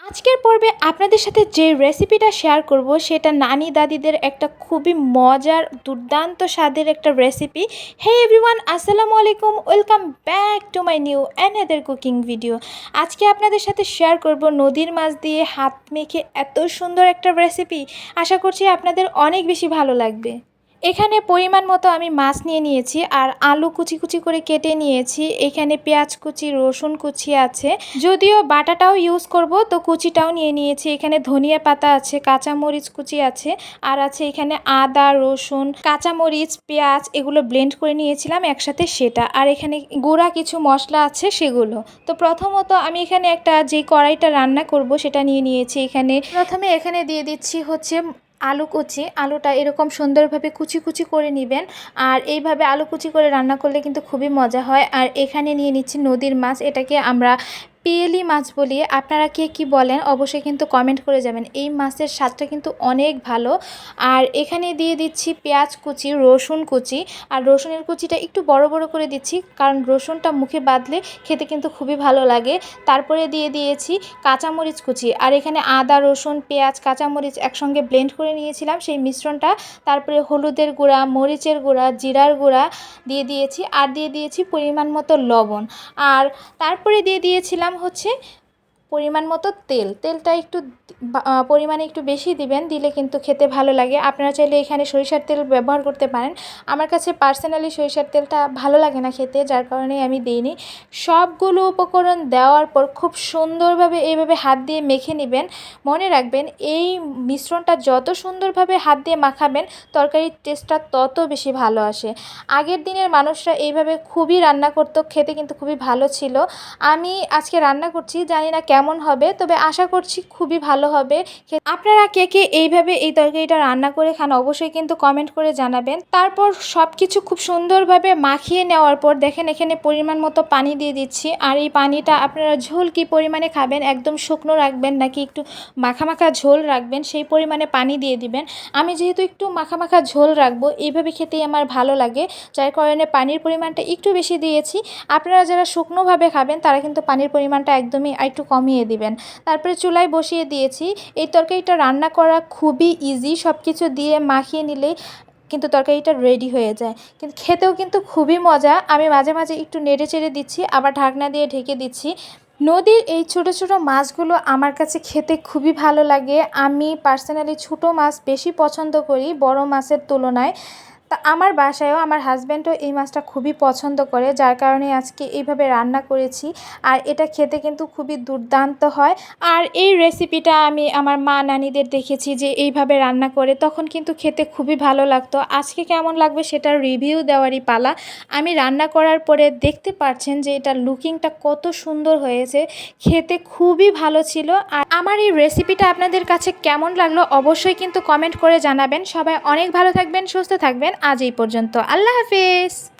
আজকের পর্বে আপনাদের সাথে যে রেসিপিটা শেয়ার করব সেটা নানি দাদিদের একটা খুবই মজার দুর্দান্ত স্বাদের একটা রেসিপি। হে এভরিওয়ান, আসসালামু আলাইকুম, welcome back to my new another cooking video. আজকে আপনাদের সাথে শেয়ার করব নদীর মাছ দিয়ে হাত মেখে এত সুন্দর একটা রেসিপি। আশা করছি আপনাদের অনেক বেশি ভালো লাগবে। এখানে পরিমাণ মতো আমি মাছ নিয়ে নিয়েছি আর আলু কুচি কুচি করে কেটে নিয়েছি। এখানে পেঁয়াজ কুচি, রসুন কুচি আছে, যদিও বাটাটাও ইউজ করব তো কুচিটাও নিয়ে নিয়েছি। এখানে ধনিয়া পাতা আছে, কাঁচামরিচ কুচি আছে, আর আছে এখানে আদা, রসুন, কাঁচামরিচ, পেঁয়াজ এগুলো ব্লেন্ড করে নিয়েছিলাম একসাথে সেটা। আর এখানে গুঁড়া কিছু মশলা আছে সেগুলো। তো প্রথমত আমি এখানে যে কড়াইটা রান্না করব সেটা নিয়ে নিয়েছি। প্রথমে এখানে দিয়ে দিচ্ছি হচ্ছে আলু কুচি। আলুটা এরকম সুন্দরভাবে কুচি কুচি করে নেবেন, আর এইভাবে আলু কুচি করে রান্না করলে কিন্তু খুবই মজা হয়। আর এখানে নিয়ে নিচ্ছি নদীর মাছ, এটাকে আমরা পিয়েলি মাছ বলি। আপনারা কে কী বলেন অবশ্যই কিন্তু কমেন্ট করে যাবেন। এই মাছের স্বাদটা কিন্তু অনেক ভালো। আর এখানে দিয়ে দিচ্ছি পেঁয়াজ কুচি, রসুন কুচি, আর রসুনের কুচিটা একটু বড় বড় করে দিচ্ছি কারণ রসুনটা মুখে বাঁধলে খেতে কিন্তু খুবই ভালো লাগে। তারপরে দিয়ে দিয়েছি কাঁচামরিচ কুচি, আর এখানে আদা, রসুন, পেঁয়াজ, কাঁচামরিচ একসঙ্গে ব্লেন্ড করে নিয়েছিলাম সেই মিশ্রণটা। তারপরে হলুদের গুঁড়া, মরিচের গুঁড়া, জিরার গুঁড়া দিয়ে দিয়েছি, আর দিয়ে দিয়েছি পরিমাণ মতো লবণ। আর তারপরে দিয়ে দিয়েছিলাম হচ্ছে পরিমাণ মতো তেলটা একটু পরিমাণে একটু বেশি দিবেন, দিলে কিন্তু খেতে ভালো লাগে। আপনারা চাইলে এখানে সরিষার তেল ব্যবহার করতে পারেন। আমার কাছে পার্সোনালি সরিষার তেলটা ভালো লাগে না খেতে, যার কারণে আমি দিইনি। সবগুলো উপকরণ দেওয়ার পর খুব সুন্দরভাবে এইভাবে হাত দিয়ে মেখে নেবেন। মনে রাখবেন এই মিশ্রণটা যত সুন্দরভাবে হাত দিয়ে মাখাবেন তরকারির টেস্টটা তত বেশি ভালো আসে। আগের দিনের মানুষরা এইভাবে খুবই রান্না করতো, খেতে কিন্তু খুবই ভালো ছিল। আমি আজকে রান্না করছি, জানি না কেমন হবে, তবে আশা করছি খুবই ভালো হবে। আপনারা কে কে এইভাবে এই তরকারিটা রান্না করে খান অবশ্যই কিন্তু কমেন্ট করে জানাবেন। তারপর সব কিছু খুব সুন্দরভাবে মাখিয়ে নেওয়ার পর দেখেন এখানে পরিমাণ মতো পানি দিয়ে দিচ্ছি। আর এই পানিটা আপনারা ঝোল কী পরিমাণে খাবেন, একদম শুকনো রাখবেন নাকি একটু মাখা মাখা ঝোল রাখবেন সেই পরিমাণে পানি দিয়ে দিবেন। আমি যেহেতু একটু মাখা মাখা ঝোল রাখবো, এইভাবে খেতেই আমার ভালো লাগে, যার কারণে পানির পরিমাণটা একটু বেশি দিয়েছি। আপনারা যারা শুকনোভাবে খাবেন তারা কিন্তু পানির পরিমাণটা একদমই একটু কমিয়ে দিবেন। তারপরে চুলায় বসিয়ে দিয়েছি। এই তরকারিটা রান্না করা খুবই ইজি, সব কিছু দিয়ে মাখিয়ে নিলেই কিন্তু তরকারিটা রেডি হয়ে যায়, কিন্তু খেতেও কিন্তু খুবই মজা। আমি মাঝে মাঝে একটু নেড়ে চেড়ে দিচ্ছি, আবার ঢাকনা দিয়ে ঢেকে দিচ্ছি। নদীর এই ছোট ছোট মাছগুলো আমার কাছে খেতে খুবই ভালো লাগে। আমি পার্সোনালি ছোটো মাছ বেশি পছন্দ করি বড় মাছের তুলনায়। তা আমার বাসায়ও আমার হাজব্যান্ডও এই মাছটা খুবই পছন্দ করে, যার কারণে আজকে এইভাবে রান্না করেছি। আর এটা খেতে কিন্তু খুবই দুর্দান্ত হয়। আর এই রেসিপিটা আমি আমার মা নানিদের দেখেছি যে এইভাবে রান্না করে, তখন কিন্তু খেতে খুবই ভালো লাগতো। আজকে কেমন লাগবে সেটার রিভিউ দেওয়ারই পালা। আমি রান্না করার পরে দেখতে পাচ্ছেন যে এটার লুকিংটা কত সুন্দর হয়েছে, খেতে খুবই ভালো ছিল। আর আমার এই রেসিপিটা আপনাদের কাছে কেমন লাগলো অবশ্যই কিন্তু কমেন্ট করে জানাবেন। সবাই অনেক ভালো থাকবেন, সুস্থ থাকবেন। আজ এই পর্যন্ত, আল্লাহ হাফেজ।